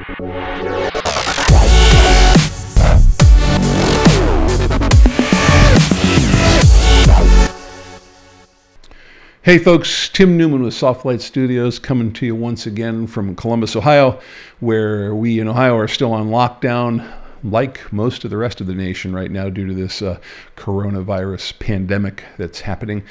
Hey folks, Tim Newman with Softlight Studios coming to you once again from Columbus, Ohio, where we in Ohio are still on lockdown like most of the rest of the nation right now due to this coronavirus pandemic that's happening.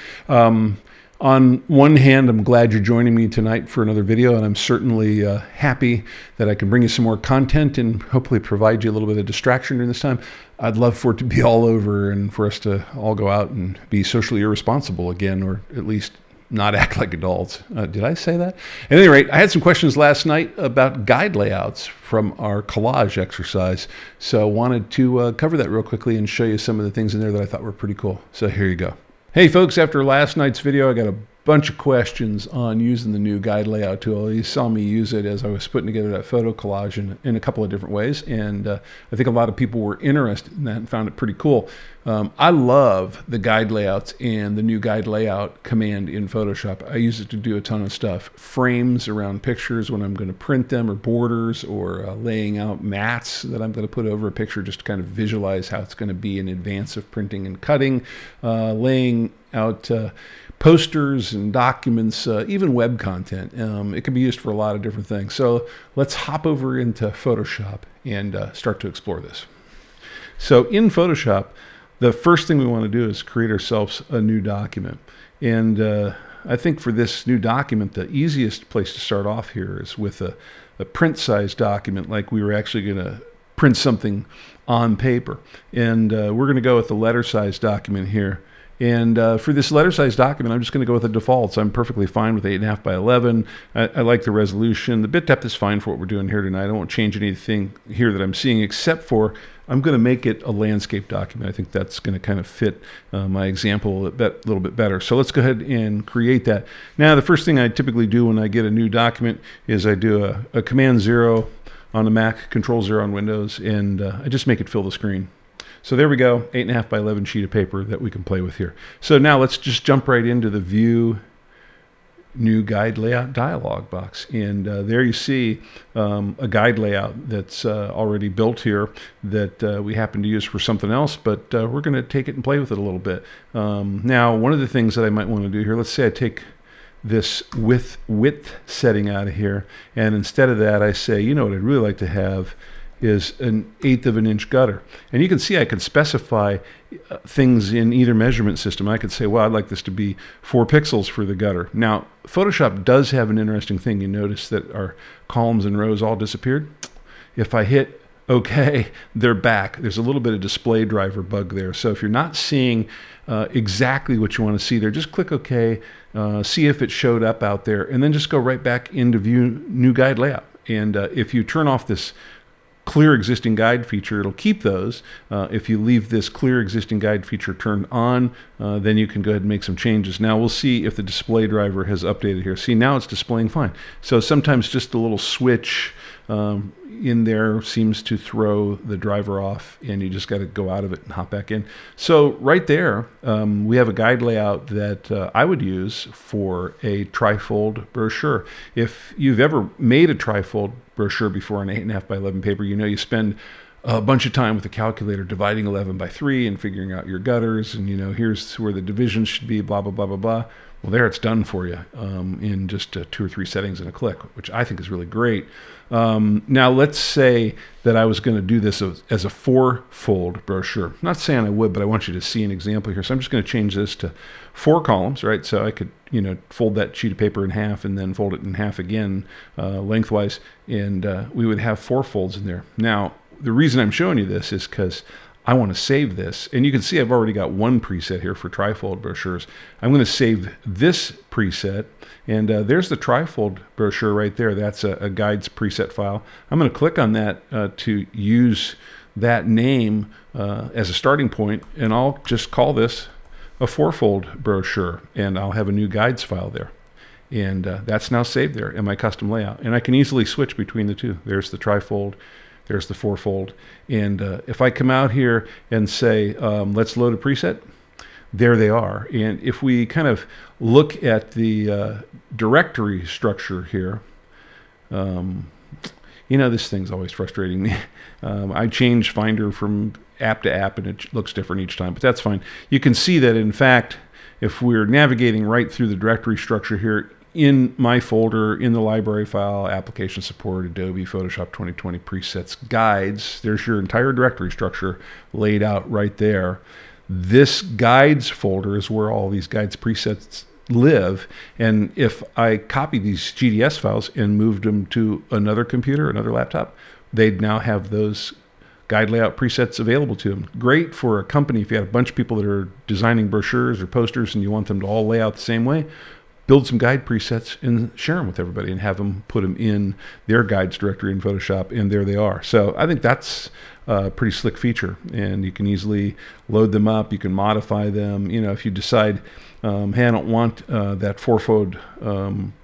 On one hand, I'm glad you're joining me tonight for another video, and I'm certainly happy that I can bring you some more content and hopefully provide you a little bit of distraction during this time. I'd love for it to be all over and for us to all go out and be socially irresponsible again, or at least not act like adults. Did I say that? At any rate, I had some questions last night about guide layouts from our collage exercise, so I wanted to cover that real quickly and show you some of the things in there that I thought were pretty cool. So here you go. Hey folks, after last night's video, I got a bunch of questions on using the new guide layout tool. You saw me use it as I was putting together that photo collage in a couple of different ways, and I think a lot of people were interested in that and found it pretty cool. I love the guide layouts and the new guide layout command in Photoshop. I use it to do a ton of stuff. Frames around pictures when I'm going to print them, or borders, or laying out mats that I'm going to put over a picture just to kind of visualize how it's going to be in advance of printing and cutting, laying out posters and documents, even web content. It can be used for a lot of different things. So let's hop over into Photoshop and start to explore this. So in Photoshop, the first thing we want to do is create ourselves a new document. And I think for this new document, the easiest place to start off here is with a print size document, like we were actually going to print something on paper. And we're going to go with the letter size document here. And for this letter size document, I'm just going to go with the defaults. I'm perfectly fine with 8.5 by 11. I like the resolution. The bit depth is fine for what we're doing here tonight. I won't change anything here that I'm seeing, except for I'm going to make it a landscape document. I think that's going to kind of fit my example a little bit better. So let's go ahead and create that. Now, the first thing I typically do when I get a new document is I do a Command 0 on the Mac, Control 0 on Windows, and I just make it fill the screen. So there we go, 8.5 by 11 sheet of paper that we can play with here. So now let's just jump right into the View New Guide Layout dialog box. And there you see a guide layout that's already built here that we happen to use for something else, but we're going to take it and play with it a little bit. Now, one of the things that I might want to do here, let's say I take this width setting out of here, and instead of that I say, you know what I'd really like to have is an 1/8 of an inch gutter. And you can see I could specify things in either measurement system. I could say, well, I'd like this to be 4 pixels for the gutter. Now, Photoshop does have an interesting thing. You notice that our columns and rows all disappeared. If I hit OK, they're back. There's a little bit of display driver bug there. So if you're not seeing exactly what you want to see there, just click OK, see if it showed up out there, and then just go right back into View New Guide Layout. And if you turn off this clear existing guide feature, it'll keep those. If you leave this clear existing guide feature turned on, then you can go ahead and make some changes. Now we'll see if the display driver has updated here. See, now it's displaying fine. So sometimes just a little switch in there seems to throw the driver off, and you just got to go out of it and hop back in. So right there, we have a guide layout that I would use for a trifold brochure. If you've ever made a trifold brochure before on 8.5 by 11 paper, you know you spend a bunch of time with the calculator dividing 11 by 3 and figuring out your gutters, and you know, here's where the divisions should be, blah, blah, blah, blah, blah. Well, there it's done for you in just 2 or 3 settings and a click, which I think is really great. Now, let's say that I was going to do this as a 4-fold brochure. I'm not saying I would, but I want you to see an example here. So I'm just going to change this to 4 columns, right? So I could, you know, fold that sheet of paper in half and then fold it in half again lengthwise, and we would have 4 folds in there. Now, the reason I'm showing you this is because I want to save this, and you can see I've already got one preset here for trifold brochures. I'm going to save this preset, and there's the trifold brochure right there. That's a guides preset file. I'm going to click on that to use that name as a starting point, and I'll just call this a 4-fold brochure, and I'll have a new guides file there. And that's now saved there in my custom layout, and I can easily switch between the two. There's the trifold, there's the 4-fold. And if I come out here and say, let's load a preset, there they are. And if we kind of look at the directory structure here, You know, this thing's always frustrating me. I change Finder from app to app, and it looks different each time, but that's fine. You can see that, in fact, if we're navigating right through the directory structure here, in my folder, in the library file, application support, Adobe, Photoshop 2020 presets, guides, there's your entire directory structure laid out right there. This guides folder is where all these guides presets live. And if I copy these GDS files and moved them to another computer, another laptop, they'd now have those guide layout presets available to them. Great for a company if you have a bunch of people that are designing brochures or posters and you want them to all lay out the same way. Build some guide presets and share them with everybody and have them put them in their guides directory in Photoshop, and there they are. So I think that's a pretty slick feature, and you can easily load them up. You can modify them. You know, if you decide, hey, I don't want that fourfold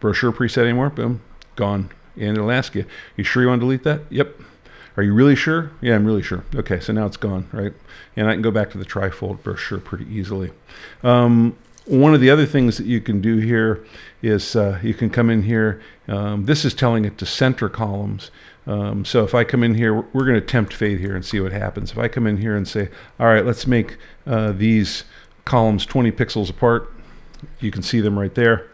brochure preset anymore, boom, gone. And it'll ask you, you sure you want to delete that? Yep. Are you really sure? Yeah, I'm really sure. Okay, so now it's gone, right? And I can go back to the trifold brochure pretty easily. One of the other things that you can do here is you can come in here. This is telling it to center columns. So if I come in here, we're going to tempt fate here and see what happens. If I come in here and say, all right, let's make these columns 20 pixels apart, you can see them right there.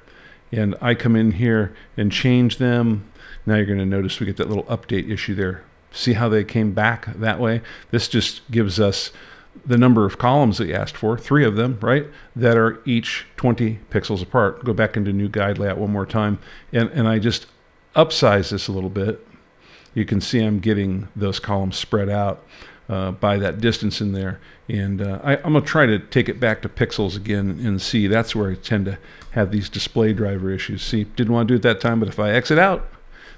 And I come in here and change them. Now you're going to notice we get that little update issue there. See how they came back that way? This just gives us the number of columns that you asked for, 3 of them, right, that are each 20 pixels apart. Go back into new guide layout one more time, and I just upsize this a little bit. You can see I'm getting those columns spread out by that distance in there. And I'm going to try to take it back to pixels again and see. That's where I tend to have these display driver issues. See, didn't want to do it that time, but if I exit out,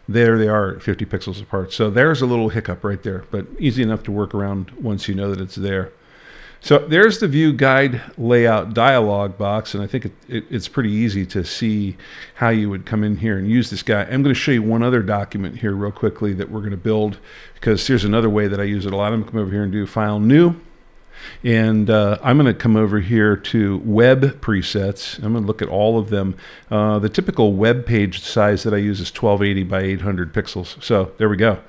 there they are, 50 pixels apart. So there's a little hiccup right there, but easy enough to work around once you know that it's there. So there's the View Guide Layout dialog box, and I think it's pretty easy to see how you would come in here and use this guy. I'm going to show you one other document here real quickly that we're going to build, because here's another way that I use it a lot. I'm going to come over here and do File, New, and I'm going to come over here to Web Presets. I'm going to look at all of them. The typical web page size that I use is 1280 by 800 pixels. So there we go.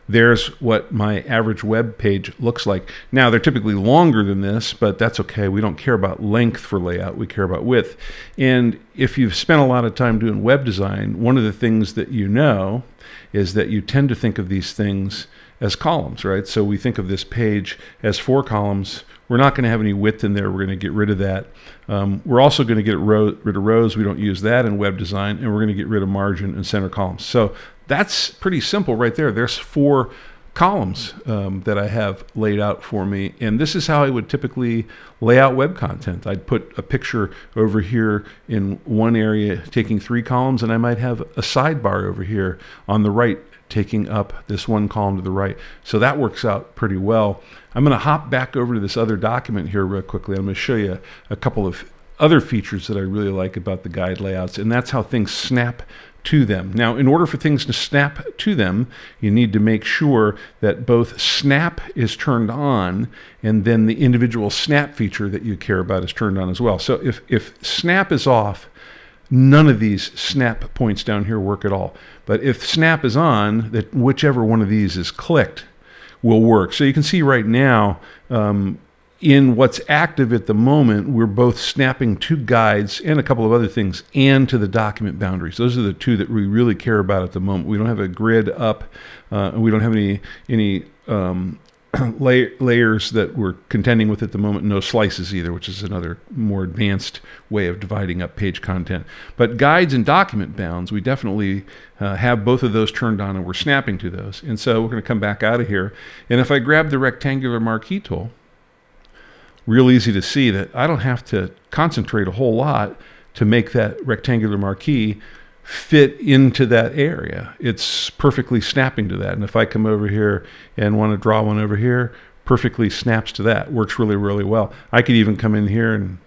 There's what my average web page looks like. Now, they're typically longer than this, but that's okay. We don't care about length for layout. We care about width. And if you've spent a lot of time doing web design, one of the things that you know is that you tend to think of these things as columns, right? So we think of this page as 4 columns. We're not going to have any width in there. We're going to get rid of that. We're also going to get rid of rows. We don't use that in web design. And we're going to get rid of margin and center columns. So that's pretty simple right there. There's 4 columns that I have laid out for me. And this is how I would typically lay out web content. I'd put a picture over here in one area taking 3 columns, and I might have a sidebar over here on the right taking up this 1 column to the right. So that works out pretty well. I'm going to hop back over to this other document here real quickly. I'm going to show you a couple of other features that I really like about the guide layouts, and that's how things snap to them. Now, in order for things to snap to them, you need to make sure that both snap is turned on and then the individual snap feature that you care about is turned on as well. So if snap is off, none of these snap points down here work at all. But if snap is on, that whichever one of these is clicked will work. So you can see right now, in what's active at the moment, we're both snapping to guides and a couple of other things, and to the document boundaries. Those are the 2 that we really care about at the moment. We don't have a grid up, and we don't have any layers that we're contending with at the moment. No slices either, which is another more advanced way of dividing up page content. But guides and document bounds, we definitely have both of those turned on, and we're snapping to those. And so we're going to come back out of here. And if I grab the rectangular marquee tool, real easy to see that I don't have to concentrate a whole lot to make that rectangular marquee fit into that area. It's perfectly snapping to that. And if I come over here and want to draw one over here, perfectly snaps to that. Works really, really well. I could even come in here and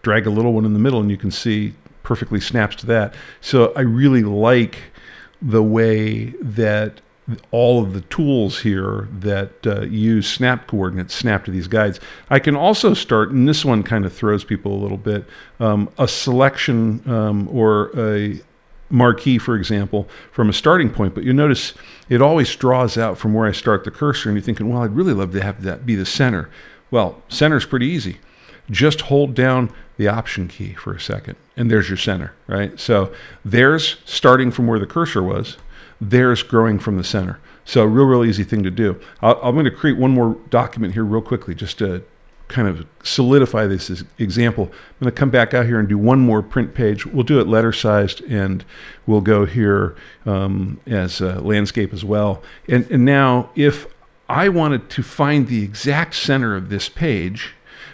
drag a little one in the middle, and you can see perfectly snaps to that. So I really like the way that all of the tools here that use snap coordinates snap to these guides. I can also start, and this one kind of throws people a little bit, a selection or marquee, for example, from a starting point, but you'll notice it always draws out from where I start the cursor, and you're thinking, well, I'd really love to have that be the center. Well, center is pretty easy. Just hold down the Option key for a second, and there's your center, right? So there's starting from where the cursor was, there's growing from the center. So real easy thing to do. I'm going to create one more document here real quickly just to kind of solidify this example. I'm going to come back out here and do one more print page. We'll do it letter sized, and we'll go here as landscape as well. And now if I wanted to find the exact center of this page,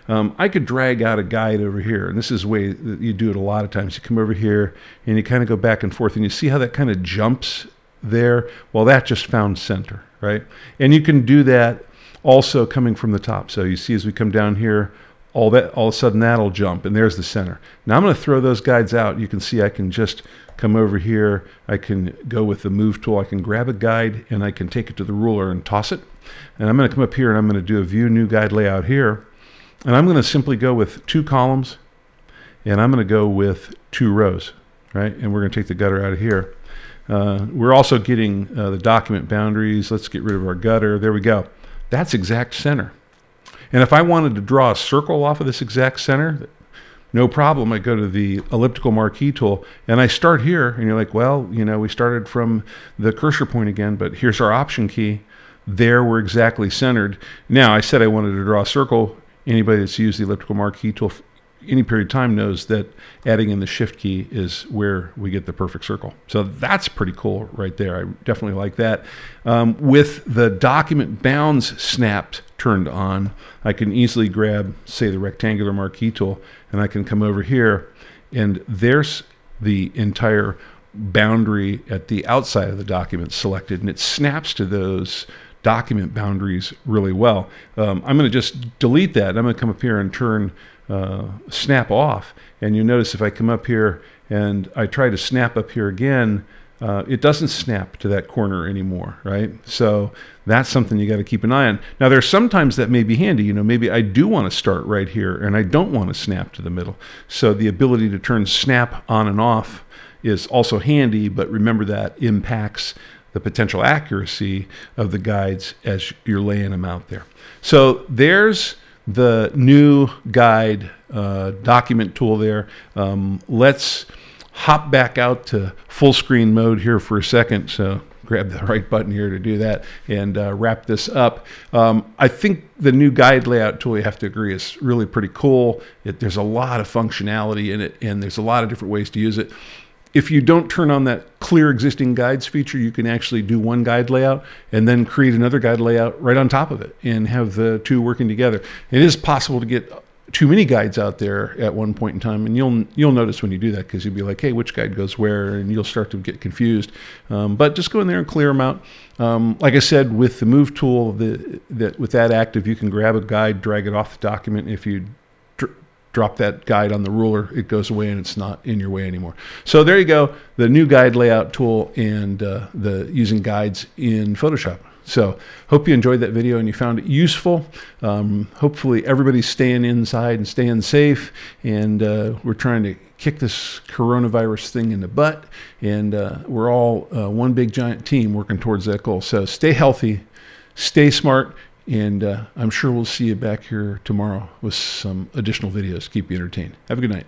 I could drag out a guide over here, and this is the way that you do it a lot of times. You come over here and you kind of go back and forth, and you see how that kind of jumps there? Well, that just found center, right? And you can do that also coming from the top. So you see as we come down here, all of a sudden that'll jump, and there's the center. Now I'm going to throw those guides out. You can see I can just come over here. I can go with the move tool. I can grab a guide and I can take it to the ruler and toss it. And I'm going to come up here and I'm going to do a view new guide layout here. And I'm going to simply go with 2 columns, and I'm going to go with 2 rows, right? And we're going to take the gutter out of here. We're also getting the document boundaries. Let's get rid of our gutter. There we go. That's exact center. And if I wanted to draw a circle off of this exact center, no problem. I go to the elliptical marquee tool and I start here, and you're like, well, you know, we started from the cursor point again, but here's our Option key. There we're exactly centered. Now I said I wanted to draw a circle. Anybody that's used the elliptical marquee tool any period of time knows that adding in the Shift key is where we get the perfect circle. So that's pretty cool right there. I definitely like that. With the document bounds snapped turned on, I can easily grab, say, the rectangular marquee tool, and I can come over here, and there's the entire boundary at the outside of the document selected, and it snaps to those document boundaries really well. I'm going to just delete that. I'm going to come up here and turn snap off, and you notice if I come up here and I try to snap up here again, it doesn't snap to that corner anymore, right? So that's something you got to keep an eye on. Now there's sometimes that may be handy, you know, maybe I do want to start right here and I don't want to snap to the middle. So the ability to turn snap on and off is also handy, but remember that impacts the potential accuracy of the guides as you're laying them out there. So there's the new guide document tool there. Let's hop back out to full screen mode here for a second. So grab the right button here to do that and wrap this up. I think the new guide layout tool, you have to agree, is really pretty cool. There's a lot of functionality in it, and there's a lot of different ways to use it. If you don't turn on that clear existing guides feature, you can actually do one guide layout and then create another guide layout right on top of it and have the two working together. It is possible to get too many guides out there at one point in time, and you'll notice when you do that, because you'll be like, hey, which guide goes where, and you'll start to get confused. But just go in there and clear them out. Like I said, with the move tool, with that active, you can grab a guide, drag it off the document. If you drop that guide on the ruler, it goes away and it's not in your way anymore. So there you go, the new guide layout tool and the using guides in Photoshop. So hope you enjoyed that video and you found it useful. Hopefully everybody's staying inside and staying safe, and we're trying to kick this coronavirus thing in the butt, and we're all one big giant team working towards that goal. So stay healthy, stay smart, and I'm sure we'll see you back here tomorrow with some additional videos. Keep you entertained. Have a good night.